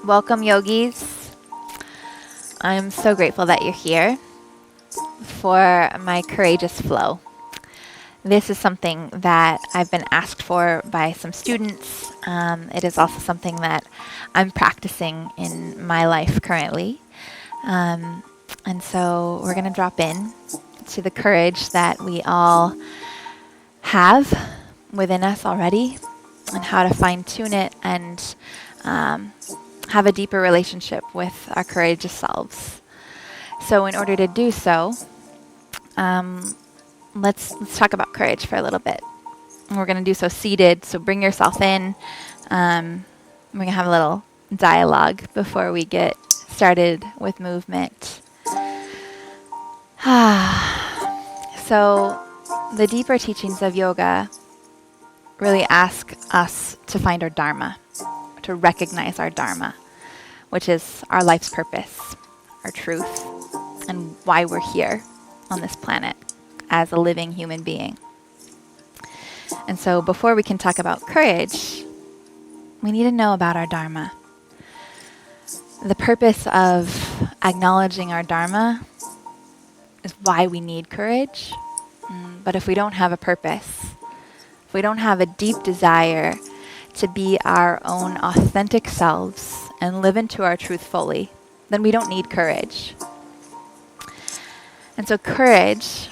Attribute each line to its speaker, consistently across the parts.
Speaker 1: Welcome, yogis. I'm so grateful that you're here for my courageous flow. This is something that I've been asked for by some students. It is also something that I'm practicing in my life currently. And so we're going to drop in to the courage that we all have within us already and how to fine-tune it and have a deeper relationship with our courageous selves. So in order to do so, let's talk about courage for a little bit. And we're going to do so seated, so bring yourself in. We're going to have a little dialogue before we get started with movement. So the deeper teachings of yoga really ask us to find our dharma, to recognize our dharma, which is our life's purpose, our truth, and why we're here on this planet as a living human being. And so before we can talk about courage, we need to know about our dharma. The purpose of acknowledging our dharma is why we need courage. But if we don't have a purpose, if we don't have a deep desire to be our own authentic selves and live into our truth fully, then we don't need courage. And so courage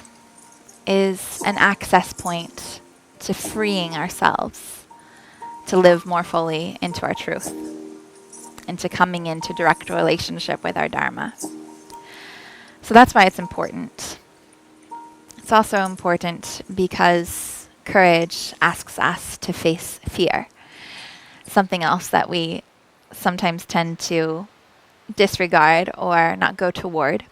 Speaker 1: is an access point to freeing ourselves to live more fully into our truth and to coming into direct relationship with our dharma. So that's why it's important. It's also important because courage asks us to face fear, something else that we sometimes tend to disregard or not go toward.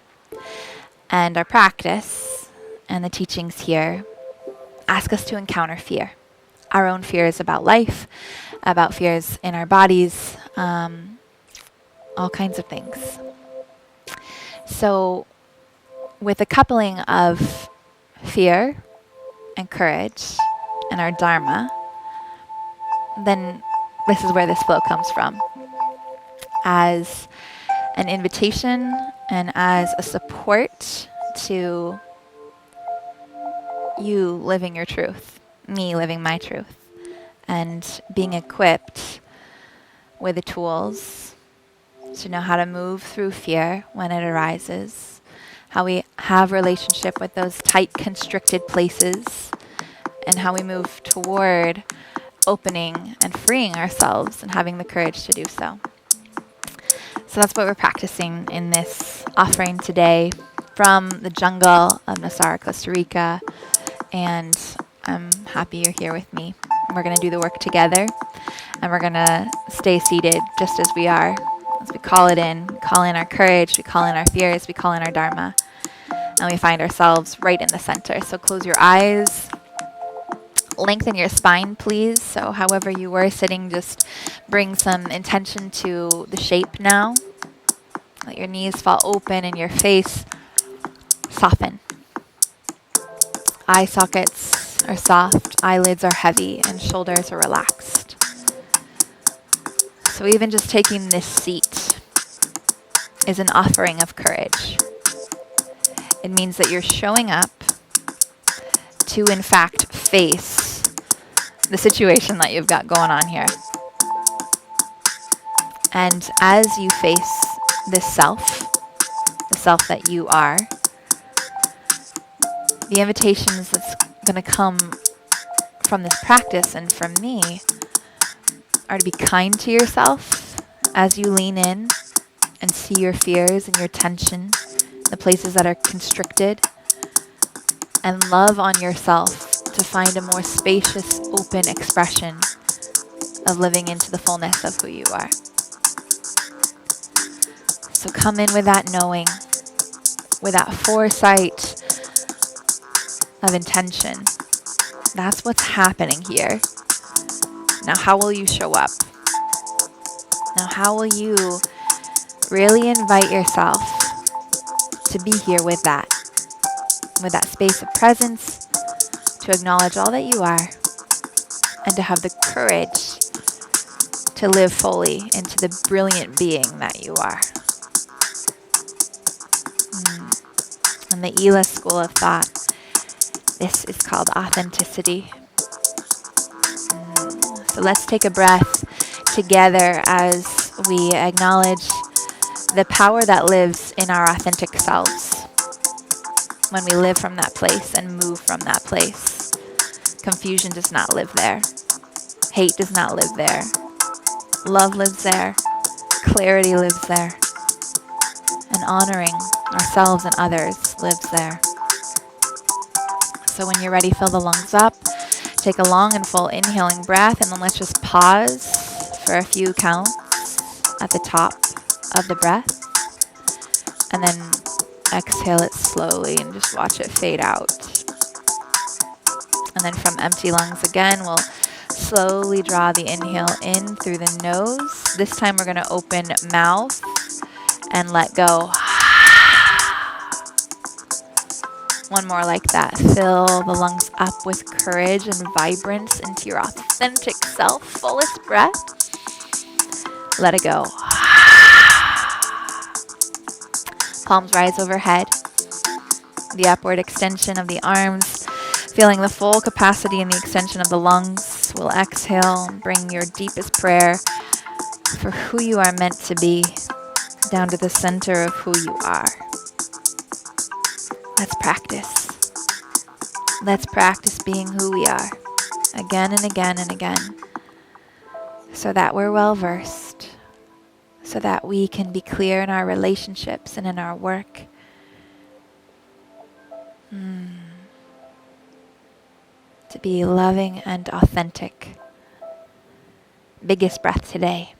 Speaker 1: And our practice and the teachings here ask us to encounter fear. Our own fears about life, about fears in our bodies, all kinds of things. So with the coupling of fear and courage and our dharma, then this is where this flow comes from. As an invitation and as a support to you living your truth, me living my truth, and being equipped with the tools to know how to move through fear when it arises, how we have relationship with those tight, constricted places, and how we move toward opening and freeing ourselves and having the courage to do so. So that's what we're practicing in this offering today from the jungle of Nosara, Costa Rica. And I'm happy you're here with me. We're going to do the work together, and we're going to stay seated just as we are. As we call it in, we call in our courage, we call in our fears, we call in our dharma, and we find ourselves right in the center. So close your eyes. Lengthen your spine, please. So however you were sitting, just bring some intention to the shape now. Let your knees fall open and your face soften. Eye sockets are soft, eyelids are heavy, and shoulders are relaxed. So even just taking this seat is an offering of courage. It means that you're showing up to, in fact, face the situation that you've got going on here. And as you face this self, the self that you are, the invitations that's going to come from this practice and from me are to be kind to yourself as you lean in and see your fears and your tension, the places that are constricted, and love on yourself to find a more spacious, open expression of living into the fullness of who you are. So come in with that knowing, with that foresight of intention. That's what's happening here. Now, how will you show up? Now, how will you really invite yourself to be here with that space of presence, to acknowledge all that you are, and to have the courage to to live fully into the brilliant being that you are. In the Ela school of thought, this is called authenticity. So let's take a breath together as we acknowledge the power that lives in our authentic selves when we live from that place and move from that place. Confusion does not live there. Hate does not live there. Love lives there. Clarity lives there. And honoring ourselves and others lives there. So when you're ready, fill the lungs up. Take a long and full inhaling breath, and then let's just pause for a few counts at the top of the breath. And then exhale it slowly and just watch it fade out. And then from empty lungs again, we'll slowly draw the inhale in through the nose. This time we're going to open mouth and let go. One more like that. Fill the lungs up with courage and vibrance into your authentic self. Fullest breath. Let it go. Palms rise overhead. The upward extension of the arms. Feeling the full capacity in the extension of the lungs. We'll exhale and bring your deepest prayer for who you are meant to be down to the center of who you are. Let's practice. Let's practice being who we are again and again and again so that we're well versed, so that we can be clear in our relationships and in our work. To be loving and authentic. Biggest breath today.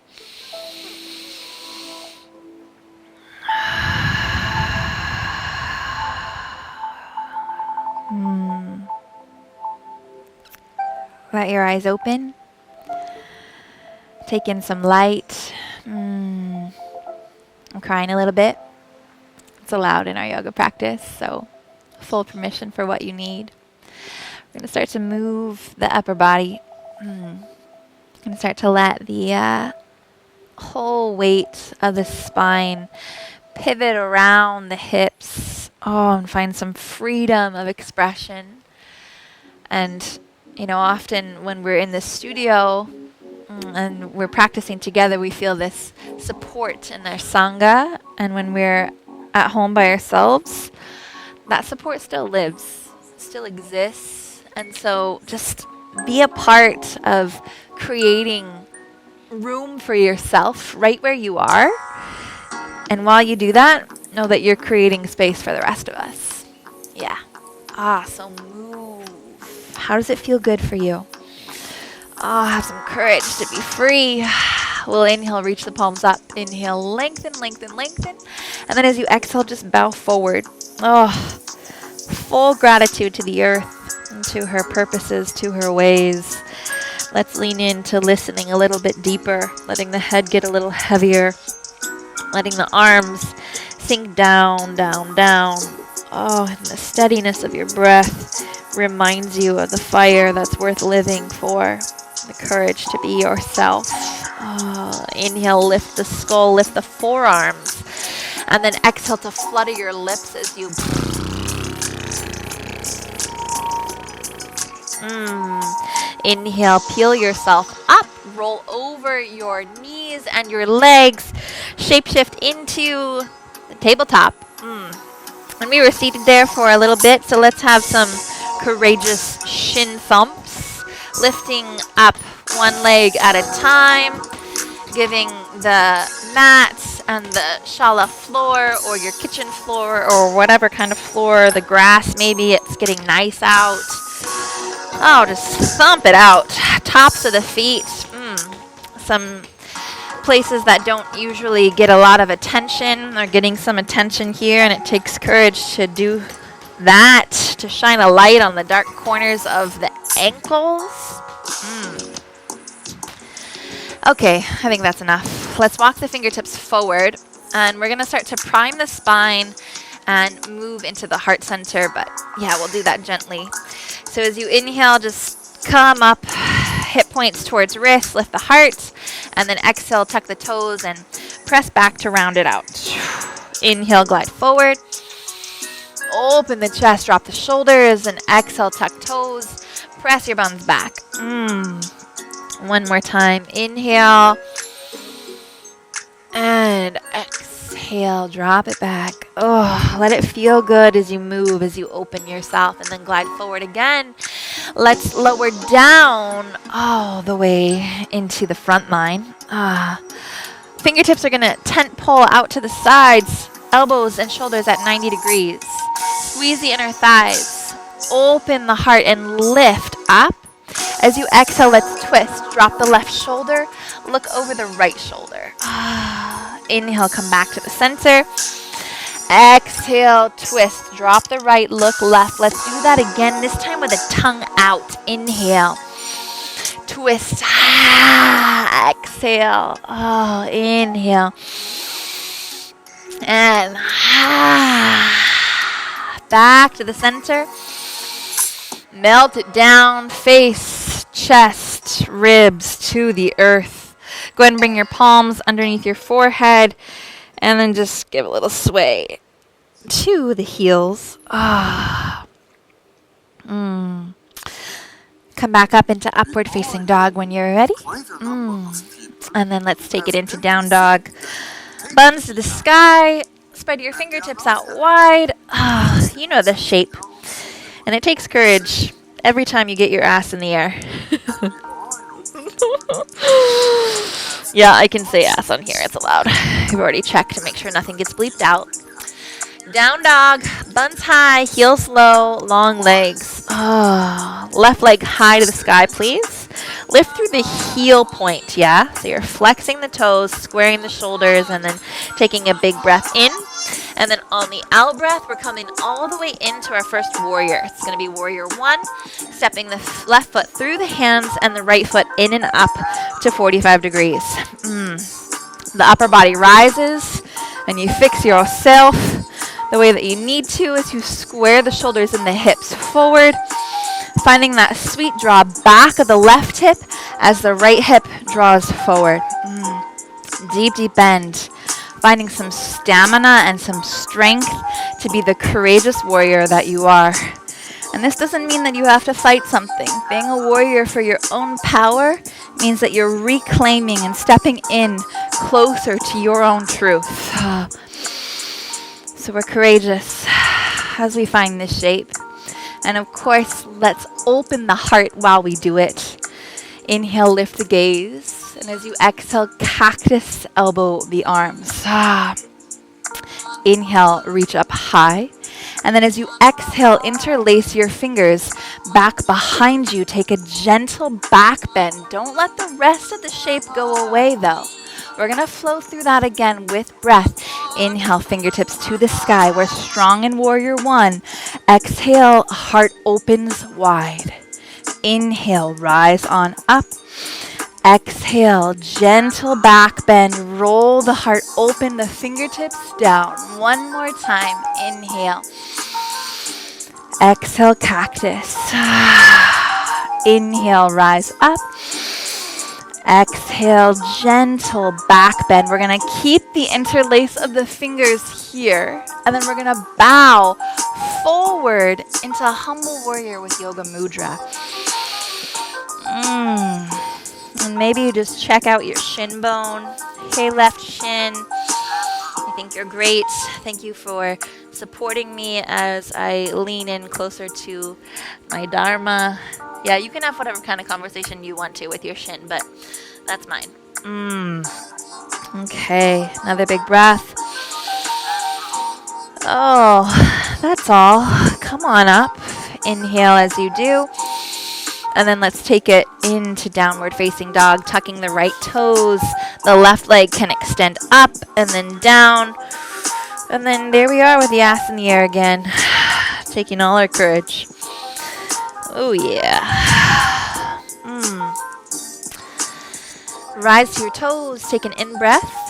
Speaker 1: Let your eyes open. Take in some light. I'm crying a little bit. It's allowed in our yoga practice, so full permission for what you need. We're going to start to move the upper body. Going to start to let the whole weight of the spine pivot around the hips. And find some freedom of expression. And often when we're in the studio and we're practicing together, we feel this support in our sangha. And when we're at home by ourselves, that support still lives, still exists. And so just be a part of creating room for yourself right where you are. And while you do that, know that you're creating space for the rest of us. Yeah. So move. How does it feel good for you? Have some courage to be free. We'll inhale, reach the palms up. Inhale, lengthen, lengthen, lengthen. And then as you exhale, just bow forward. Full gratitude to the earth and to her purposes, to her ways. Let's lean into listening a little bit deeper, letting the head get a little heavier, letting the arms sink down, down, down. And the steadiness of your breath reminds you of the fire that's worth living for, the courage to be yourself. Inhale, lift the skull, lift the forearms, and then exhale to flutter your lips as you inhale, peel yourself up, roll over your knees and your legs, shapeshift into the tabletop. And we were seated there for a little bit, so let's have some courageous shin thumps, lifting up one leg at a time, giving the mat and the shala floor or your kitchen floor or whatever kind of floor, the grass maybe, it's getting nice out. Just thump it out. Tops of the feet. Some places that don't usually get a lot of attention are getting some attention here, and it takes courage to do that, to shine a light on the dark corners of the ankles. Okay, I think that's enough. Let's walk the fingertips forward, and we're going to start to prime the spine and move into the heart center, but yeah, we'll do that gently. So as you inhale, just come up, hip points towards wrists, lift the heart, and then exhale, tuck the toes and press back to round it out. Inhale, glide forward. Open the chest, drop the shoulders, and exhale, tuck toes. Press your buns back. One more time. Inhale. And exhale, drop it back. Oh, let it feel good as you move, as you open yourself, and then glide forward again. Let's lower down all the way into the front line. Fingertips are going to tent pole out to the sides, elbows and shoulders at 90 degrees. Squeeze the inner thighs. Open the heart and lift up. As you exhale, let's twist. Drop the left shoulder. Look over the right shoulder. Inhale, come back to the center. Exhale, twist. Drop the right, look left. Let's do that again, this time with the tongue out. Inhale. Twist. Exhale. Inhale. And back to the center. Melt it down, face, chest, ribs to the earth. Go ahead and bring your palms underneath your forehead and then just give a little sway to the heels. Come back up into upward facing dog when you're ready. And then let's take it into down dog. Buns to the sky. Spread your fingertips out wide. You know the shape. And it takes courage every time you get your ass in the air. Yeah, I can say ass on here. It's allowed. We've already checked to make sure nothing gets bleeped out. Down dog. Buns high. Heels low. Long legs. Left leg high to the sky, please. Lift through the heel point, yeah? So you're flexing the toes, squaring the shoulders, and then taking a big breath in. And then on the out breath, we're coming all the way into our first warrior. It's going to be warrior 1, stepping the left foot through the hands and the right foot in and up to 45 degrees. The upper body rises, and you fix yourself the way that you need to as you square the shoulders and the hips forward, finding that sweet draw back of the left hip as the right hip draws forward. Deep, deep bend. Finding some stamina and some strength to be the courageous warrior that you are. And this doesn't mean that you have to fight something. Being a warrior for your own power means that you're reclaiming and stepping in closer to your own truth. So we're courageous as we find this shape. And of course, let's open the heart while we do it. Inhale, lift the gaze. And as you exhale, cactus elbow the arms. Inhale, reach up high. And then as you exhale, interlace your fingers back behind you. Take a gentle back bend. Don't let the rest of the shape go away though. We're going to flow through that again with breath. Inhale, fingertips to the sky. We're strong in warrior 1. Exhale, heart opens wide. Inhale, rise on up. Exhale, gentle back bend. Roll the heart open, the fingertips down. One more time. Inhale. Exhale, cactus. Inhale, rise up. Exhale, gentle back bend. We're going to keep the interlace of the fingers here. And then we're going to bow forward into a humble warrior with yoga mudra. And maybe you just check out your shin bone. Hey, left shin. I think you're great. Thank you for supporting me as I lean in closer to my dharma. Yeah, you can have whatever kind of conversation you want to with your shin, but that's mine. Okay, another big breath. Oh, that's all. Come on up. Inhale as you do. And then let's take it into downward facing dog, tucking the right toes. The left leg can extend up and then down. And then there we are with the ass in the air again. Taking all our courage. Oh yeah. Rise to your toes, take an in-breath.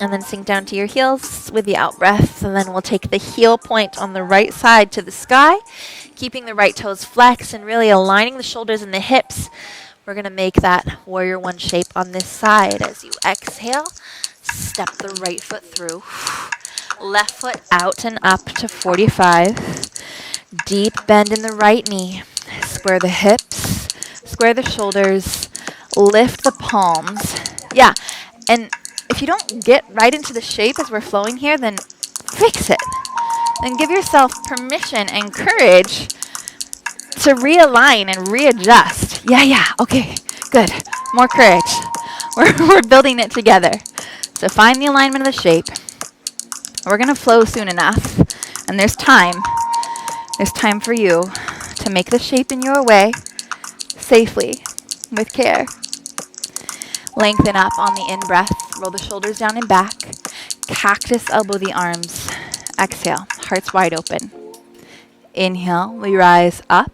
Speaker 1: And then sink down to your heels with the out-breath. And then we'll take the heel point on the right side to the sky. Keeping the right toes flexed and really aligning the shoulders and the hips We're going to make that warrior one shape on this side. As you exhale, step the right foot through. Left foot out and up to 45. Deep bend in the right knee. Square the hips, square the shoulders, lift the palms. Yeah, and if you don't get right into the shape as we're flowing here, then fix it. Then give yourself permission and courage to realign and readjust. Yeah, okay, good. More courage. We're building it together. So find the alignment of the shape. We're going to flow soon enough, and there's time. There's time for you to make the shape in your way, safely, with care. Lengthen up on the in-breath. Roll the shoulders down and back. Cactus elbow the arms. Exhale, hearts wide open. Inhale, we rise up.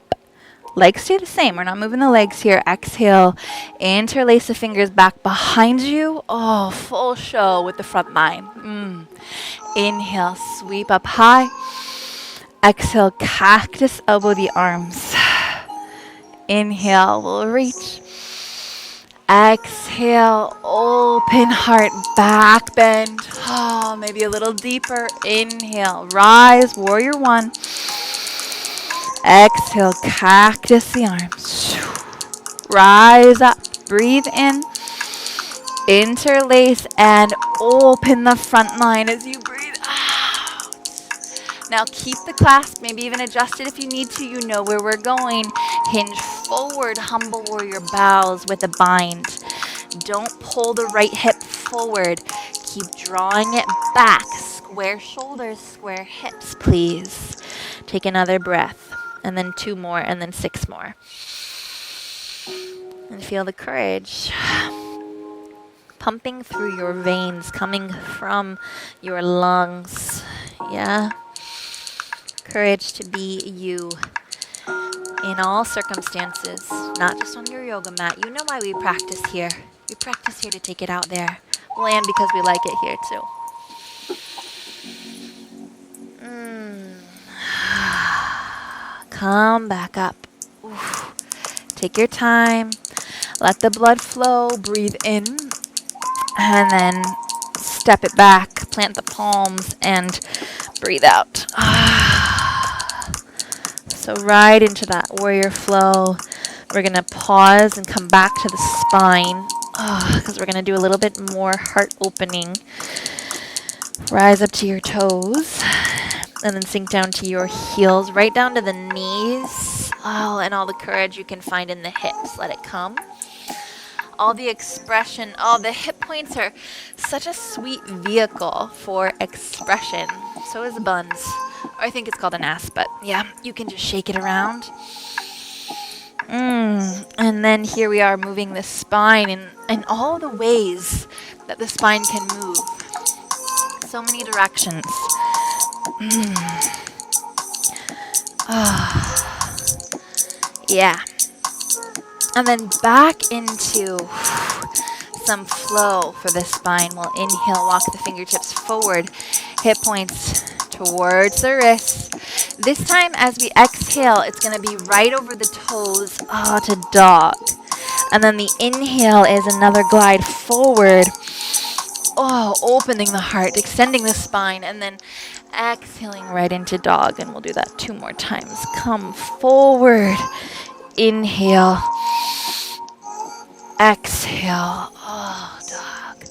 Speaker 1: Legs stay the same. We're not moving the legs here. Exhale, interlace the fingers back behind you. Oh, full show with the front line. Inhale, sweep up high. Exhale, cactus elbow the arms. Inhale, we'll reach. Exhale, open heart, back bend. Oh, maybe a little deeper. Inhale, rise, warrior one. Exhale, cactus the arms. Rise up, breathe in. Interlace and open the front line as you breathe out. Now keep the clasp, maybe even adjust it if you need to. You know where we're going. Hinge forward, humble warrior bows with a bind. Don't pull the right hip forward. Keep drawing it back. Square shoulders, square hips, please. Take another breath, and then 2 more, and then 6 more. And feel the courage pumping through your veins, coming from your lungs. Yeah. Courage to be you in all circumstances, not just on your yoga mat. You know why we practice here. We practice here to take it out there. And because we like it here too. Come back up. Oof. Take your time. Let the blood flow. Breathe in. And then step it back. Plant the palms and breathe out. So right into that warrior flow. We're going to pause and come back to the spine because we're going to do a little bit more heart opening. Rise up to your toes and then sink down to your heels, right down to the knees. Oh, and all the courage you can find in the hips. Let it come. All the expression. Oh, the hip points are such a sweet vehicle for expression. So is the buns. Or I think it's called an ass, but yeah, you can just shake it around. And then here we are moving the spine in all the ways that the spine can move. So many directions. Yeah. And then back into some flow for the spine. We'll inhale, walk the fingertips forward, hip points towards the wrists. This time as we exhale, it's going to be right over the toes to dog. And then the inhale is another glide forward. Opening the heart, extending the spine, and then exhaling right into dog. And we'll do that 2 more times. Come forward. Inhale. Exhale. Dog.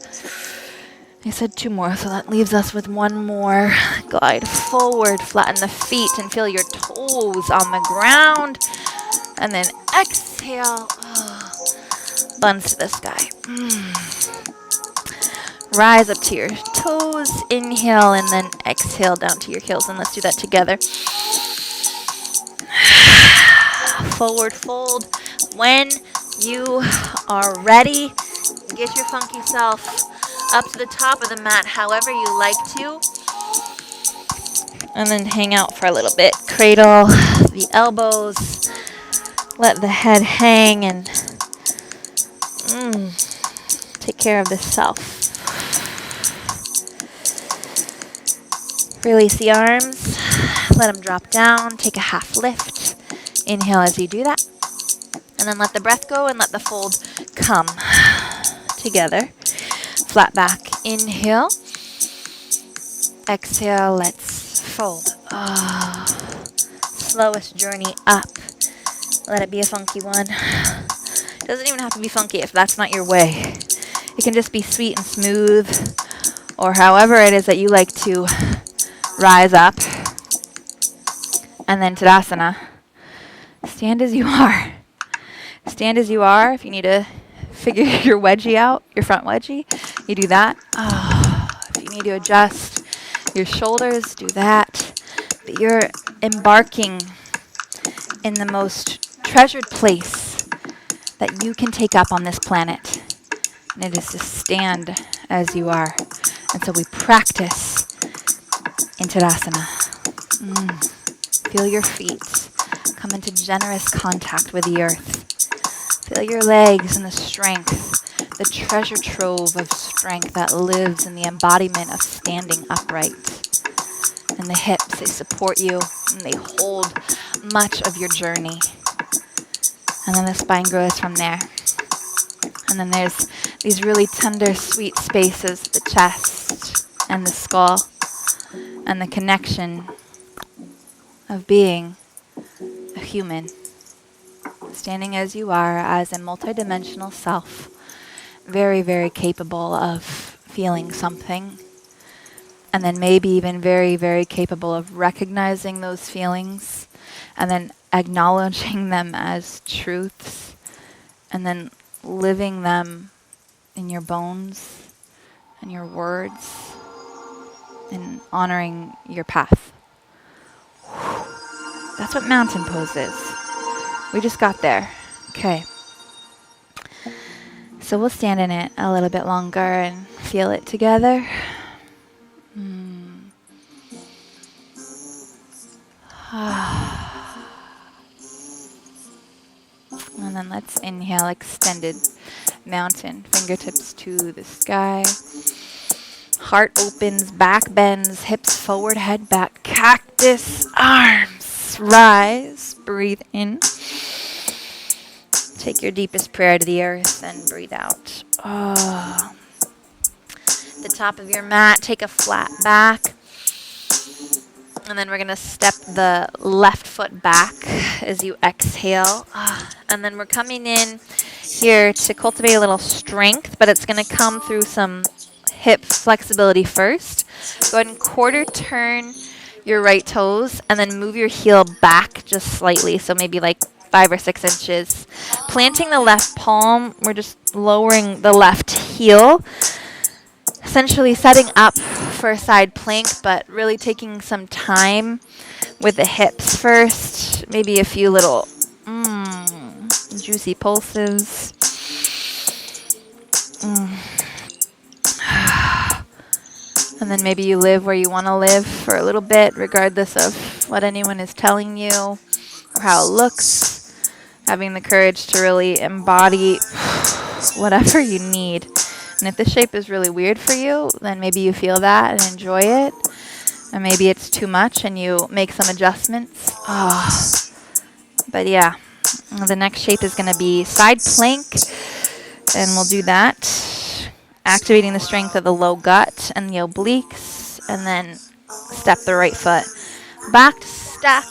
Speaker 1: I said 2 more, so that leaves us with 1 more. Glide forward, flatten the feet, and feel your toes on the ground. And then exhale. Buns to the sky. Rise up to your toes. Inhale, and then exhale down to your heels. And let's do that together. Forward fold. When you are ready, get your funky self up to the top of the mat however you like to. And then hang out for a little bit. Cradle the elbows. Let the head hang and take care of the self. Release the arms. Let them drop down. Take a half lift. Inhale as you do that. And And then let the breath go and let the fold come together. Flat back. Inhale. Exhale. Let's fold. Slowest journey up. Let it be a funky one. Doesn't even have to be funky if that's not your way. It can just be sweet and smooth, or however it is that you like to rise up. And then Tadasana. Stand as you are. Stand as you are. If you need to figure your wedgie out, your front wedgie, you do that. If you need to adjust your shoulders, do that. But you're embarking in the most treasured place that you can take up on this planet. And it is to stand as you are. And so we practice in Tadasana. Feel your feet come into generous contact with the earth. Feel your legs and the strength, the treasure trove of strength that lives in the embodiment of standing upright. And the hips, they support you and they hold much of your journey. And then the spine grows from there. And then there's these really tender, sweet spaces, the chest and the skull, and the connection of being a human. Standing as you are as a multidimensional self, very, very capable of feeling something. And then maybe even very, very capable of recognizing those feelings and then acknowledging them as truths and then living them in your bones and your words and honoring your path. That's what mountain pose is. We just got there. Okay. So we'll stand in it a little bit longer and feel it together. And then let's inhale, extended mountain, fingertips to the sky. Heart opens, back bends, hips forward, head back, cactus, arms, rise, breathe in. Take your deepest prayer to the earth and breathe out. The top of your mat, take a flat back. And then we're going to step the left foot back as you exhale. And then we're coming in here to cultivate a little strength, but it's going to come through some hip flexibility first. Go ahead and quarter turn your right toes and then move your heel back just slightly. So maybe like 5 or 6 inches. Planting the left palm, we're just lowering the left heel. Essentially setting up for a side plank, but really taking some time with the hips first. Maybe a few little juicy pulses. And then maybe you live where you want to live for a little bit, regardless of what anyone is telling you or how it looks. Having the courage to really embody whatever you need. And if this shape is really weird for you, then maybe you feel that and enjoy it. And maybe it's too much and you make some adjustments. But yeah, the next shape is going to be side plank. And we'll do that. Activating the strength of the low gut and the obliques. And then step the right foot back to stack.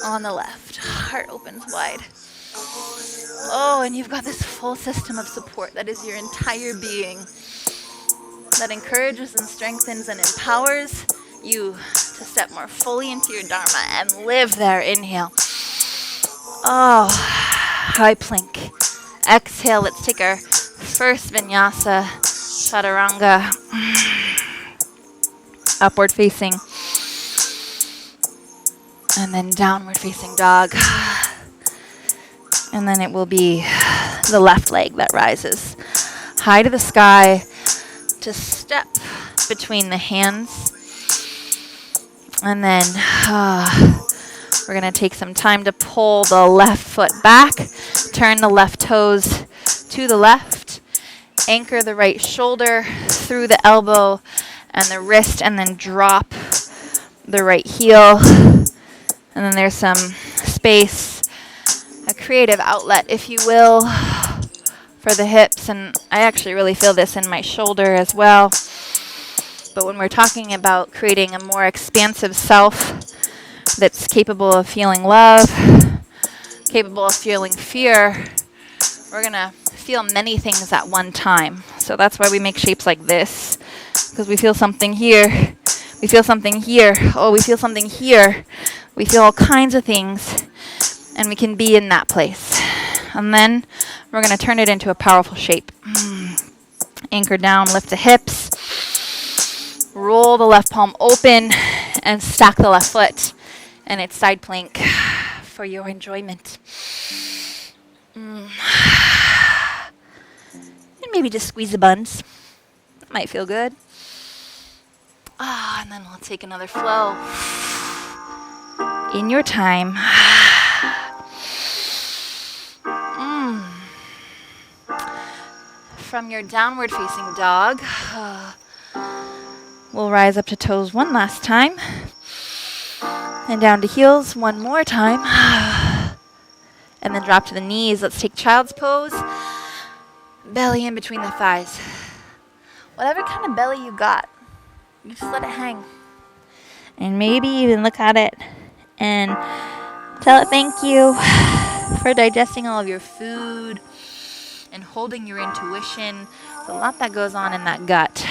Speaker 1: On the left. Heart opens wide. And you've got this full system of support that is your entire being that encourages and strengthens and empowers you to step more fully into your Dharma and live there. Inhale. High plank. Exhale. Let's take our first Vinyasa, Chaturanga, upward facing, and then downward facing dog. And then it will be the left leg that rises high to the sky to step between the hands. And then we're going to take some time to pull the left foot back, turn the left toes to the left, anchor the right shoulder through the elbow and the wrist, and then drop the right heel. And then there's some space, a creative outlet, if you will, for the hips. And I actually really feel this in my shoulder as well. But when we're talking about creating a more expansive self that's capable of feeling love, capable of feeling fear, we're going to feel many things at one time. So that's why we make shapes like this, because we feel something here. We feel something here. Oh, we feel something here. We feel all kinds of things, and we can be in that place. And then we're going to turn it into a powerful shape. Anchor down, lift the hips. Roll the left palm open and stack the left foot. And it's side plank for your enjoyment. And maybe just squeeze the buns. That might feel good. And then we'll take another flow. In your time. From your downward facing dog, we'll rise up to toes one last time. And down to heels one more time. And then drop to the knees. Let's take child's pose. Belly in between the thighs. Whatever kind of belly you got, you just let it hang. And maybe even look at it and tell it thank you for digesting all of your food and holding your intuition. There's a lot that goes on in that gut.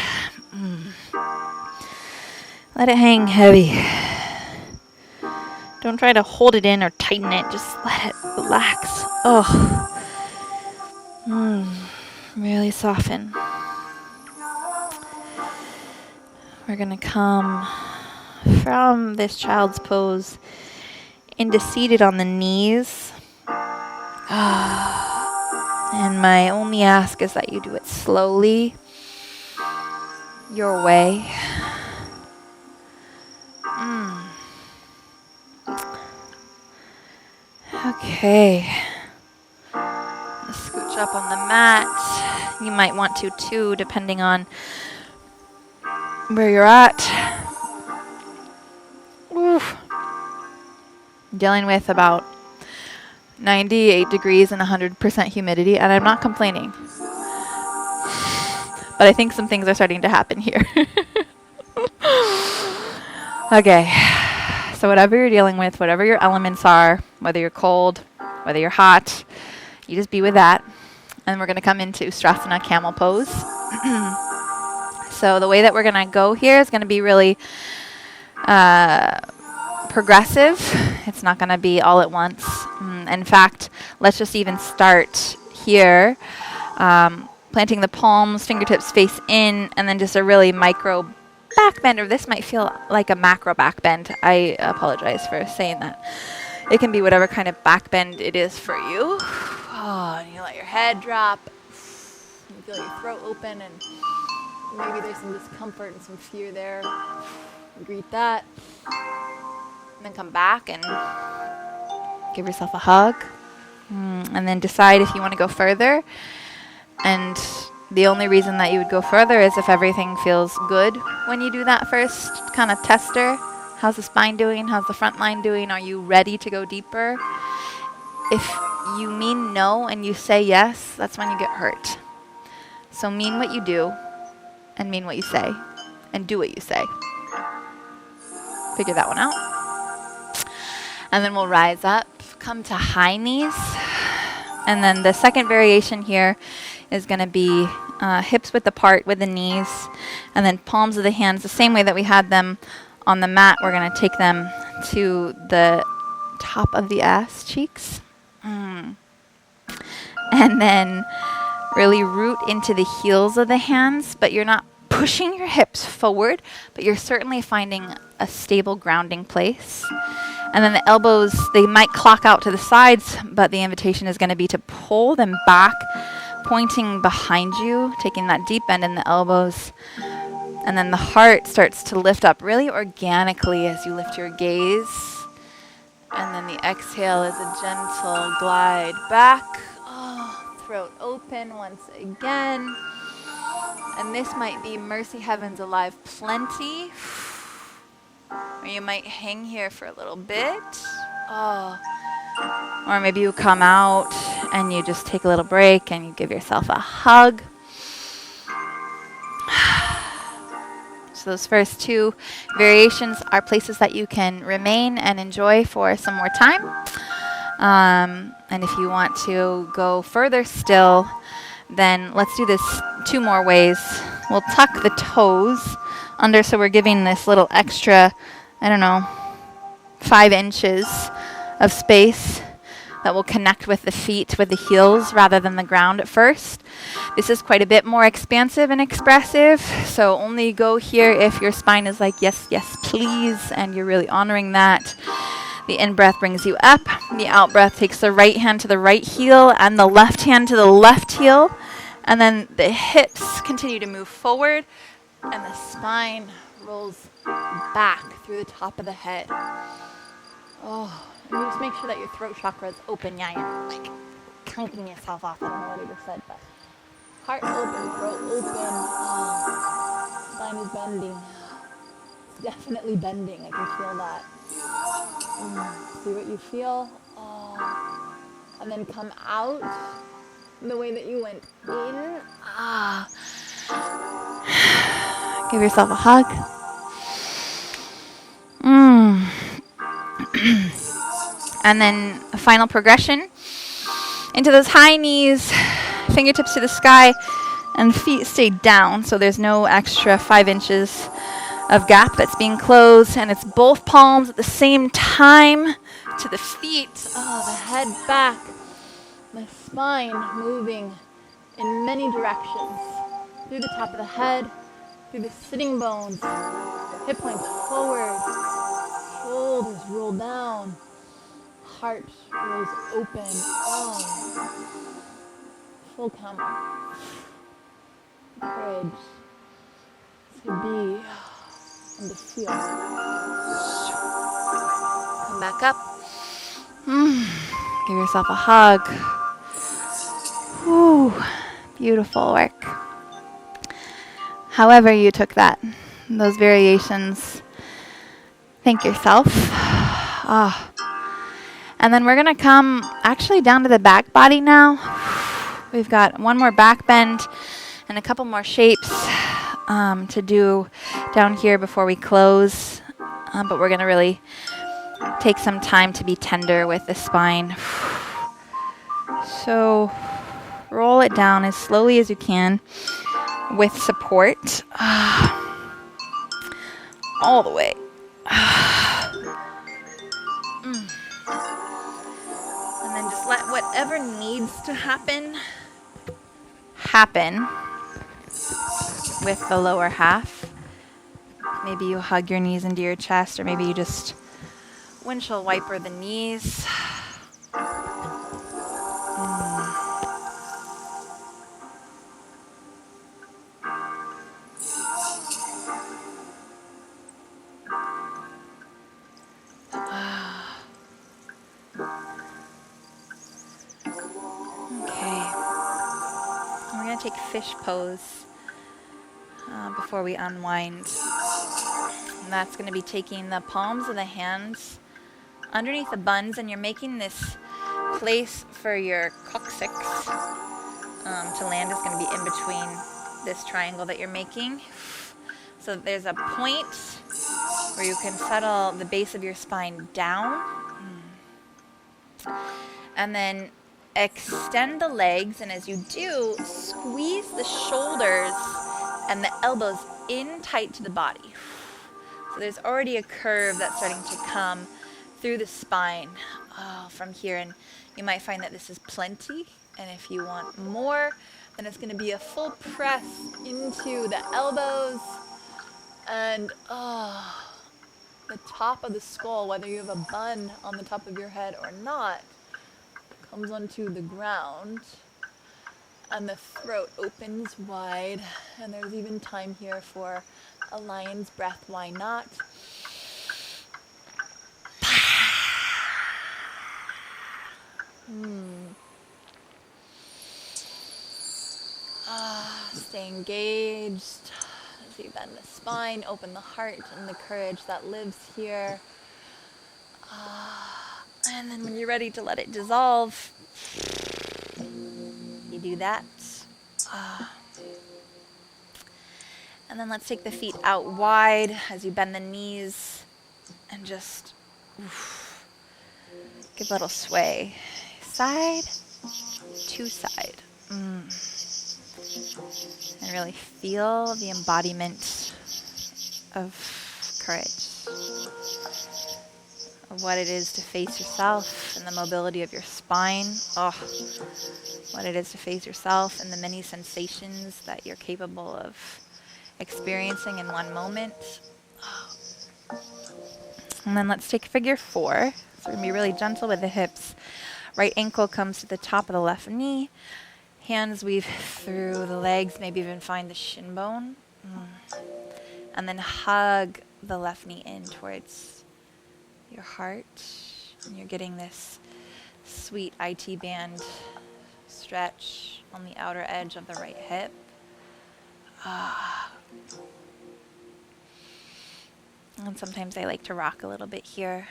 Speaker 1: Let it hang heavy. Don't try to hold it in or tighten it. Just let it relax. Really soften. We're going to come from this child's pose into seated on the knees. And my only ask is that you do it slowly, your way. Okay. Scooch up on the mat. You might want to too, depending on where you're at. Oof. Dealing with about 98 degrees and 100% humidity, and I'm not complaining. But I think some things are starting to happen here. Okay. So whatever you're dealing with, whatever your elements are, whether you're cold, whether you're hot, you just be with that. And we're going to come into Strasana camel pose. So the way that we're going to go here is going to be really progressive. It's not going to be all at once. In fact, let's just even start here. Planting the palms, fingertips face in, and then just a really micro back bend, or this might feel like a macro back bend. I apologize for saying that. It can be whatever kind of back bend it is for you. And you let your head drop. You feel your throat open, and maybe there's some discomfort and some fear there. Greet that. And then come back and give yourself a hug. And then decide if you want to go further. And the only reason that you would go further is if everything feels good when you do that first kind of tester. How's the spine doing? How's the front line doing? Are you ready to go deeper? If you mean no and you say yes, that's when you get hurt. So mean what you do and mean what you say and do what you say. Figure that one out. And then we'll rise up, come to high knees. And then the second variation here is going to be hips width apart with the knees, and then palms of the hands the same way that we had them on the mat. We're going to take them to the top of the ass cheeks. And then really root into the heels of the hands, but you're not pushing your hips forward, but you're certainly finding a stable grounding place. And then the elbows, they might clock out to the sides, but the invitation is going to be to pull them back, pointing behind you, taking that deep bend in the elbows. And then the heart starts to lift up really organically as you lift your gaze. And then the exhale is a gentle glide back. Throat open once again. And this might be Mercy Heavens Alive Plenty. Or you might hang here for a little bit. Or maybe you come out and you just take a little break and you give yourself a hug. So those first two variations are places that you can remain and enjoy for some more time. And if you want to go further still, then let's do this 2 more ways. We'll tuck the toes under, so we're giving this little extra, 5 inches of space that will connect with the feet, with the heels, rather than the ground at first. This is quite a bit more expansive and expressive, so only go here if your spine is like, yes, yes, please, and you're really honoring that. The in-breath brings you up. The out-breath takes the right hand to the right heel and the left hand to the left heel. And then the hips continue to move forward, and the spine rolls back through the top of the head. Oh, and you just make sure that your throat chakra is open. Yeah, you're like counting yourself off. I don't know what I just said, but heart open, throat open. Spine is bending. It's definitely bending. I can feel that. See what you feel. And then come out the way that you went in. Give yourself a hug. And then a final progression into those high knees, fingertips to the sky, and feet stay down, so there's no extra 5 inches of gap that's being closed, and it's both palms at the same time to the feet. The head back, the spine moving in many directions, through the top of the head, through the sitting bones, hip points forward, shoulders roll down, heart rolls open. Full camel. Courage to be and to feel. Come back up. Give yourself a hug. Whew. Beautiful work. However you took that, those variations, thank yourself. And then we're going to come actually down to the back body now. We've got one more back bend and a couple more shapes to do down here before we close. But we're going to really take some time to be tender with the spine. So roll it down as slowly as you can with support. All the way. And then just let whatever needs to happen with the lower half. Maybe you hug your knees into your chest, or maybe you just windshield wiper the knees. Okay. We're going to take fish pose before we unwind. And that's going to be taking the palms of the hands underneath the buns, and you're making this place for your coccyx to land is going to be in between this triangle that you're making. So there's a point where you can settle the base of your spine down. And then extend the legs, and as you do, squeeze the shoulders and the elbows in tight to the body. So there's already a curve that's starting to come through the spine from here, and you might find that this is plenty, and if you want more, then it's going to be a full press into the elbows and the top of the skull, whether you have a bun on the top of your head or not, comes onto the ground, and the throat opens wide, and there's even time here for a lion's breath. Why not? Stay engaged as you bend the spine, open the heart and the courage that lives here. And then when you're ready to let it dissolve, you do that. And then let's take the feet out wide as you bend the knees and just give a little sway. Side to side. And really feel the embodiment of courage, of what it is to face yourself and the mobility of your spine. What it is to face yourself and the many sensations that you're capable of experiencing in one moment. And then let's take figure 4. So we're going to be really gentle with the hips. Right ankle comes to the top of the left knee. Hands weave through the legs, maybe even find the shin bone. And then hug the left knee in towards your heart. And you're getting this sweet IT band stretch on the outer edge of the right hip. And sometimes I like to rock a little bit here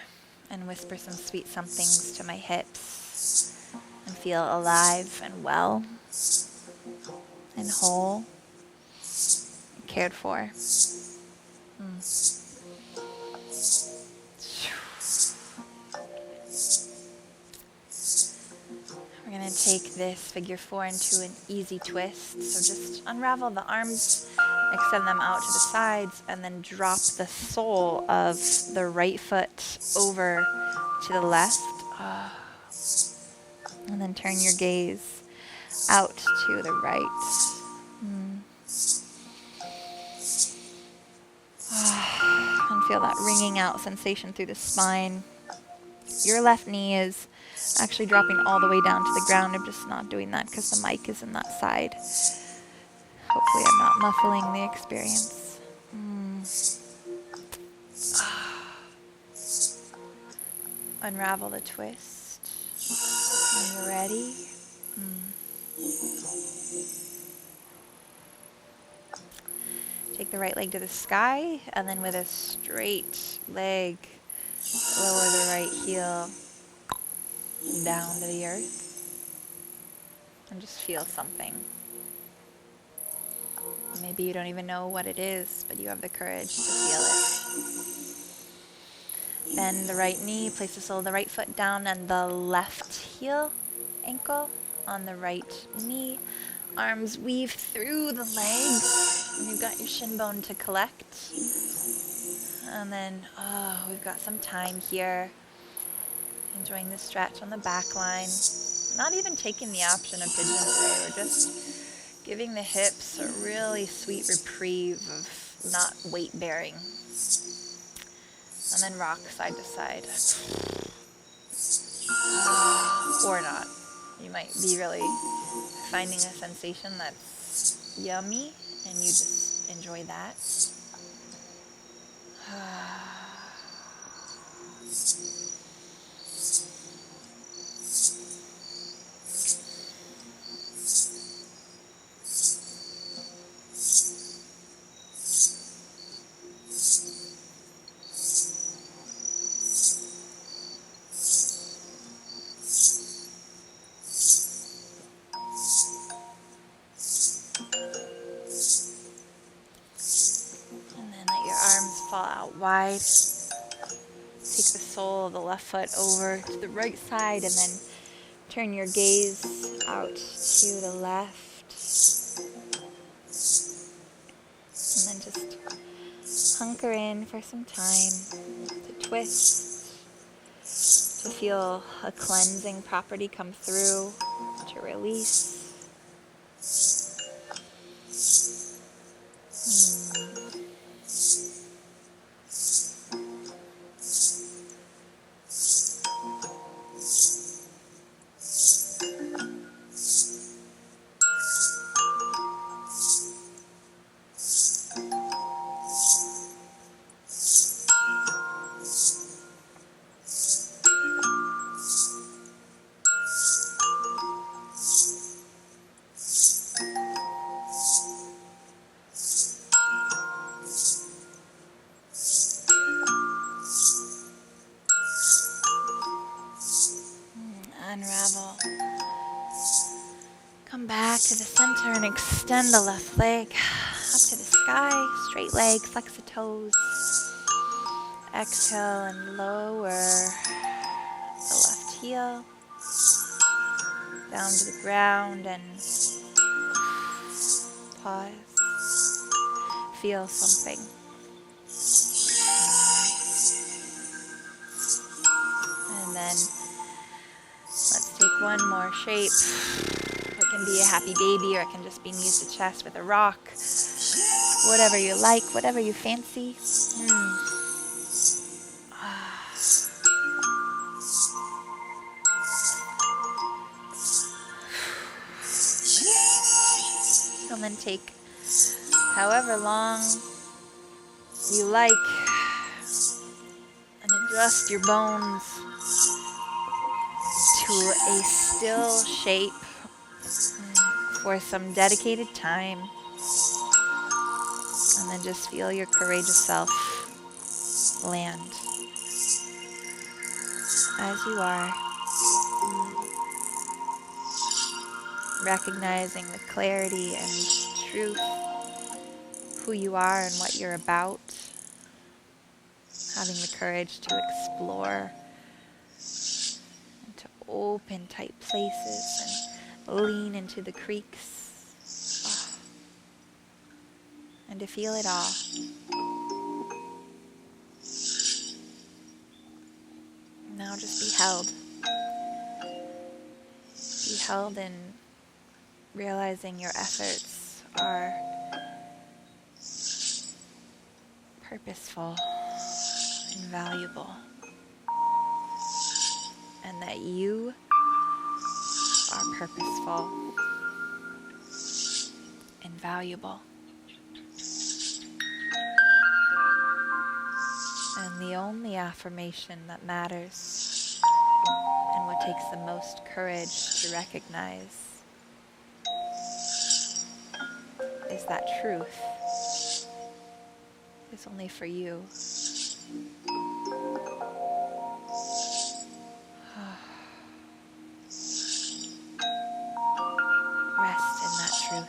Speaker 1: and whisper some sweet somethings to my hips and feel alive and well and whole, and cared for. We're going to take this figure 4 into an easy twist. So just unravel the arms, extend them out to the sides, and then drop the sole of the right foot over to the left. And then turn your gaze out to the right. And feel that ringing out sensation through the spine. Your left knee is actually dropping all the way down to the ground. I'm just not doing that because the mic is in that side. Hopefully I'm not muffling the experience. Unravel the twist. When you're ready. Take the right leg to the sky, and then with a straight leg, lower the right heel down to the earth. And just feel something. Maybe you don't even know what it is, but you have the courage to feel it. Bend the right knee, place the sole of the right foot down and the left heel, ankle on the right knee. Arms weave through the legs. And you've got your shin bone to collect. And then, we've got some time here. Enjoying the stretch on the back line. Not even taking the option of pigeon today. We're just giving the hips a really sweet reprieve of not weight bearing. And then rock side to side. Or not. You might be really finding a sensation that's yummy and you just enjoy that. Fall out wide. Take the sole of the left foot over to the right side and then turn your gaze out to the left. And then just hunker in for some time to twist, to feel a cleansing property come through, to release. Come back to the center and extend the left leg up to the sky. Straight leg, flex the toes. Exhale and lower the left heel down to the ground and pause. Feel something. And then let's take one more shape. It can be a happy baby, or it can just be knees to chest with a rock. Whatever you like, whatever you fancy. And then take however long you like and adjust your bones to a still shape for some dedicated time. And then just feel your courageous self land as you are. Recognizing the clarity and truth, who you are and what you're about. Having the courage to explore and to open tight places and lean into the creaks. And to feel it all. Now just be held. Be held in realizing your efforts are purposeful and valuable. And that you are purposeful and valuable. And the only affirmation that matters, and what takes the most courage to recognize, is that truth is only for you. Rest in that truth.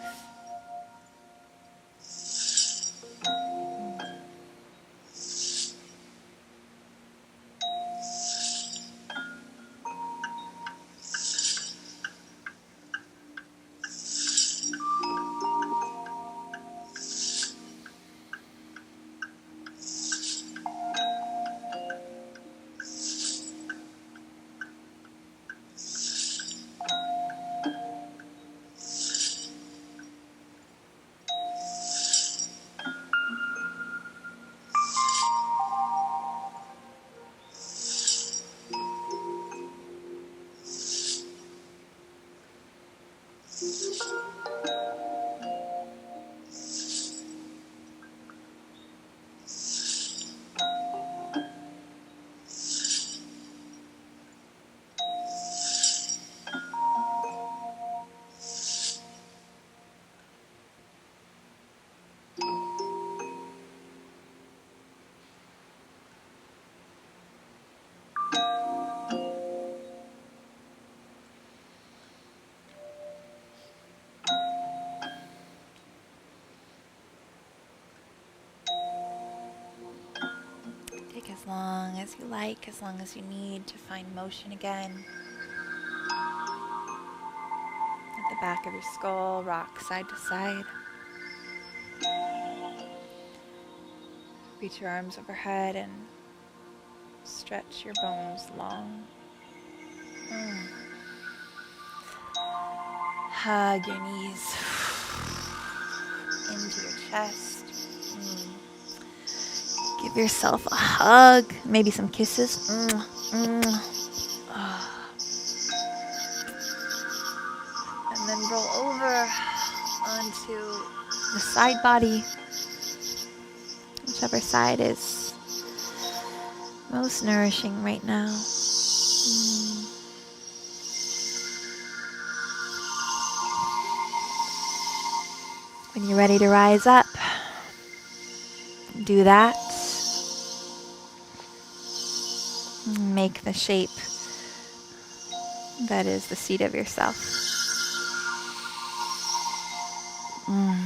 Speaker 1: Take as long as you like, as long as you need to find motion again. At the back of your skull, rock side to side. Reach your arms overhead and stretch your bones long. Hug your knees into your chest. Give yourself a hug, maybe some kisses. And then roll over onto the side body, whichever side is most nourishing right now. When you're ready to rise up, do that. Make the shape that is the seat of yourself. And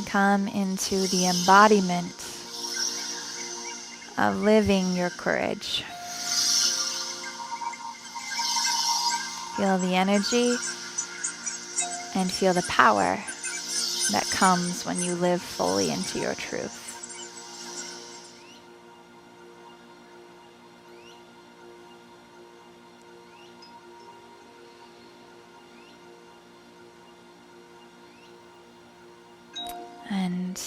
Speaker 1: come into the embodiment of living your courage. Feel the energy and feel the power that comes when you live fully into your truth. And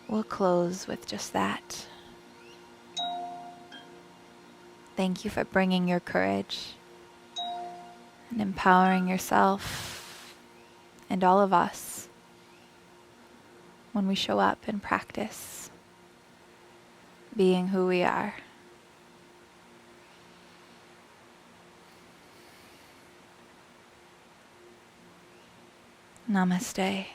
Speaker 1: we'll close with just that. Thank you for bringing your courage and empowering yourself and all of us when we show up and practice being who we are. Namaste.